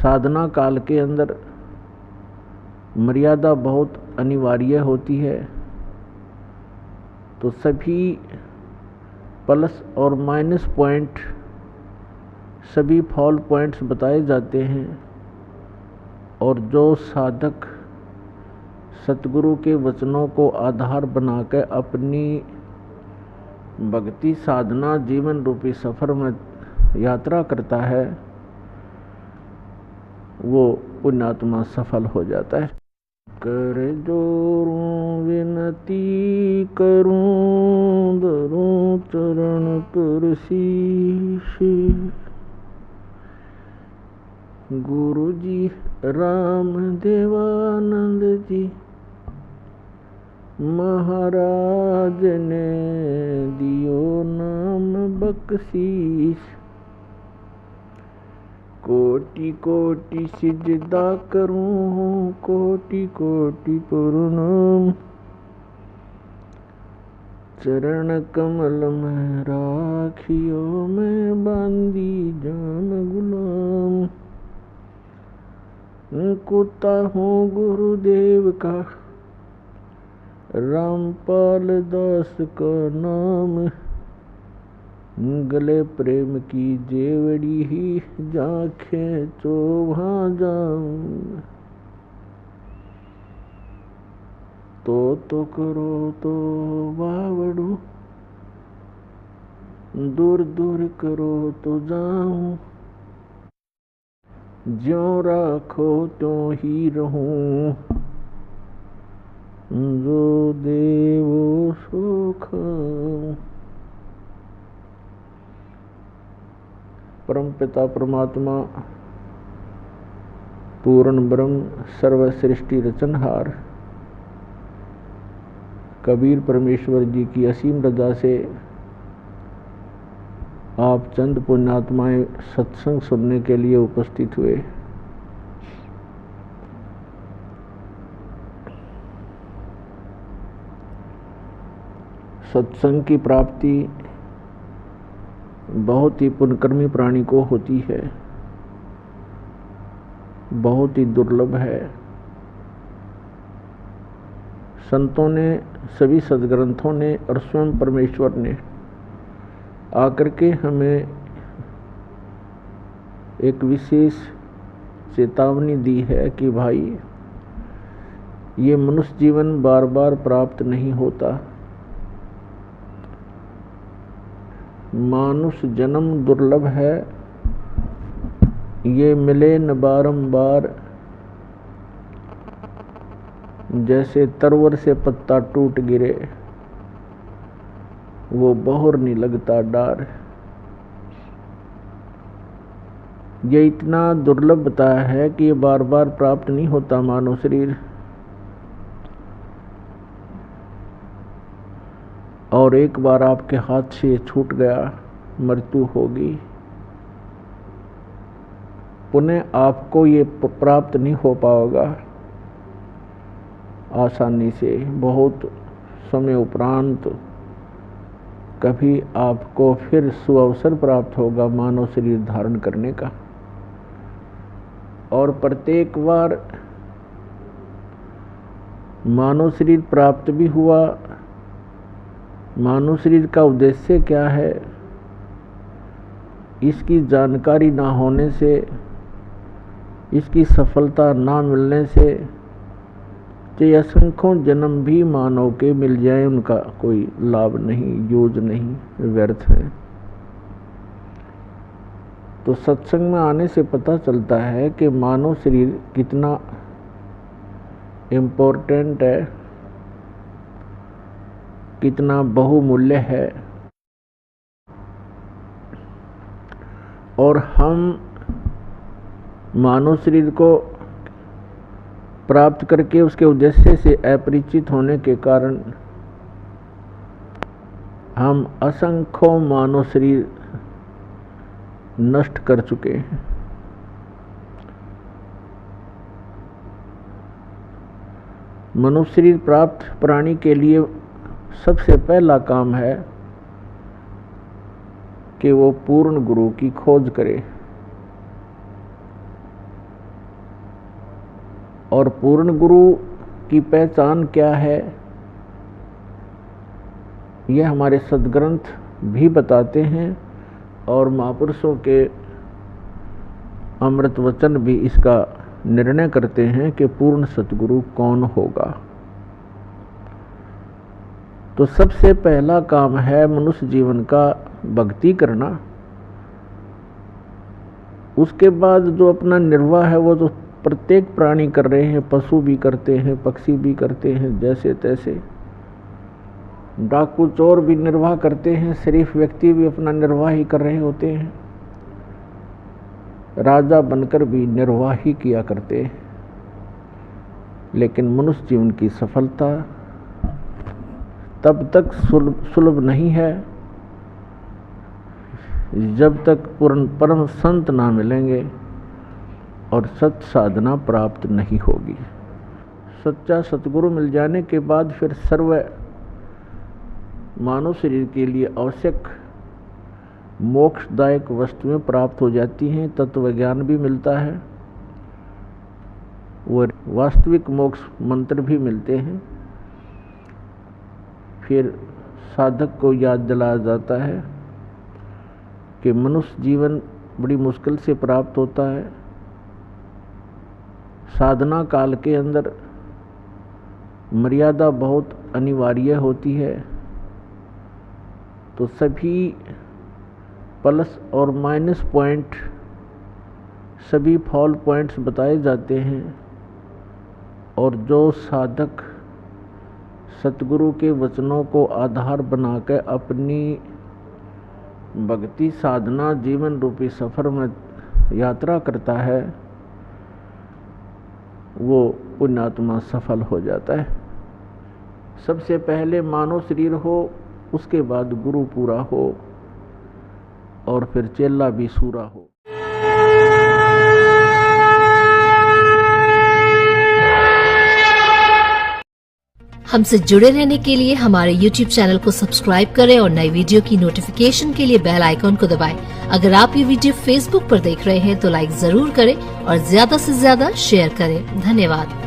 साधना काल के अंदर मर्यादा बहुत अनिवार्य होती है। तो सभी प्लस और माइनस पॉइंट, सभी फॉल पॉइंट्स बताए जाते हैं। और जो साधक सतगुरु के वचनों को आधार बनाकर अपनी भक्ति साधना जीवन रूपी सफर में यात्रा करता है, वो पुण्यात्मा सफल हो जाता है। कर जोरूं विनती करूं, धरूं चरण पर शीश। गुरु जी राम देवानंद जी महाराज ने दियो नाम बख्शीश। कोटि कोटि सिजदा करूं, कोटि कोटि प्रणाम। चरण कमल में राखियो, मैं बांदी जान गुलाम। कुत्ता हूँ गुरुदेव का, रामपाल दास का नाम। गले प्रेम की जेवड़ी ही, जांखें तो वहाँ जाऊं। तो करो तो बावड़ू, दूर दूर करो तो जाऊं। ज्यों राखो त्यों ही रहूं, जो देवो सो खाऊं। परम पिता परमात्मा पूर्ण ब्रह्म सर्व सृष्टि रचनहार कबीर परमेश्वर जी की असीम रजा से आप चंद पुण्यात्माएं सत्संग सुनने के लिए उपस्थित हुए। सत्संग की प्राप्ति बहुत ही पुण्यकर्मी प्राणी को होती है, बहुत ही दुर्लभ है। संतों ने, सभी सद्ग्रंथों ने और स्वयं परमेश्वर ने आकर के हमें एक विशेष चेतावनी दी है कि भाई, ये मनुष्य जीवन बार बार प्राप्त नहीं होता। मानुष जन्म दुर्लभ है, ये मिले न बारंबार। जैसे तरवर से पत्ता टूट गिरे, वो बहुर नहीं लगता डार। ये इतना दुर्लभ बताया है कि ये बार बार प्राप्त नहीं होता मानव शरीर। और एक बार आपके हाथ से छूट गया, मृत्यु होगी। पुनः आपको ये प्राप्त नहीं हो पाएगा आसानी से। बहुत समय उपरांत कभी आपको फिर सुअवसर प्राप्त होगा मानव शरीर धारण करने का। और प्रत्येक बार मानव शरीर प्राप्त भी हुआ। मानव शरीर का उद्देश्य क्या है, इसकी जानकारी ना होने से, इसकी सफलता ना मिलने से, चाहे असंख्यों जन्म भी मानव के मिल जाए, उनका कोई लाभ नहीं, यूज नहीं, व्यर्थ है। तो सत्संग में आने से पता चलता है कि मानव शरीर कितना इम्पोर्टेंट है, कितना बहुमूल्य है। और हम मानव शरीर को प्राप्त करके उसके उद्देश्य से अपरिचित होने के कारण हम असंख्यों मानव शरीर नष्ट कर चुके हैं। मनुष्य शरीर प्राप्त प्राणी के लिए सबसे पहला काम है कि वो पूर्ण गुरु की खोज करे। और पूर्ण गुरु की पहचान क्या है, यह हमारे सद्ग्रंथ भी बताते हैं और महापुरुषों के अमृत वचन भी इसका निर्णय करते हैं कि पूर्ण सतगुरु कौन होगा। तो सबसे पहला काम है मनुष्य जीवन का भक्ति करना। उसके बाद जो अपना निर्वाह है वो तो प्रत्येक प्राणी कर रहे हैं, पशु भी करते हैं, पक्षी भी करते हैं, जैसे तैसे डाकू चोर भी निर्वाह करते हैं, शरीफ व्यक्ति भी अपना निर्वाह ही कर रहे होते हैं, राजा बनकर भी निर्वाह ही किया करते हैं। लेकिन मनुष्य जीवन की सफलता तब तक सुलभ नहीं है जब तक पूर्ण परम संत ना मिलेंगे और सत साधना प्राप्त नहीं होगी। सच्चा सतगुरु मिल जाने के बाद फिर सर्व मानव शरीर के लिए आवश्यक मोक्षदायक वस्तुएं प्राप्त हो जाती हैं, तत्व ज्ञान भी मिलता है, और वास्तविक मोक्ष मंत्र भी मिलते हैं। फिर साधक को याद दिलाया जाता है कि मनुष्य जीवन बड़ी मुश्किल से प्राप्त होता है। साधना काल के अंदर मर्यादा बहुत अनिवार्य होती है। तो सभी प्लस और माइनस पॉइंट, सभी फॉल पॉइंट्स बताए जाते हैं, और जो साधक सतगुरु के वचनों को आधार बनाकर अपनी भक्ति साधना जीवन रूपी सफर में यात्रा करता है, वो पुण्यात्मा सफल हो जाता है। सबसे पहले मानव शरीर हो, उसके बाद गुरु पूरा हो, और फिर चेला भी सूरा हो। हमसे जुड़े रहने के लिए हमारे YouTube चैनल को सब्सक्राइब करें और नई वीडियो की नोटिफिकेशन के लिए बेल आइकॉन को दबाएं। अगर आप ये वीडियो Facebook पर देख रहे हैं तो लाइक जरूर करें और ज्यादा से ज्यादा शेयर करें। धन्यवाद।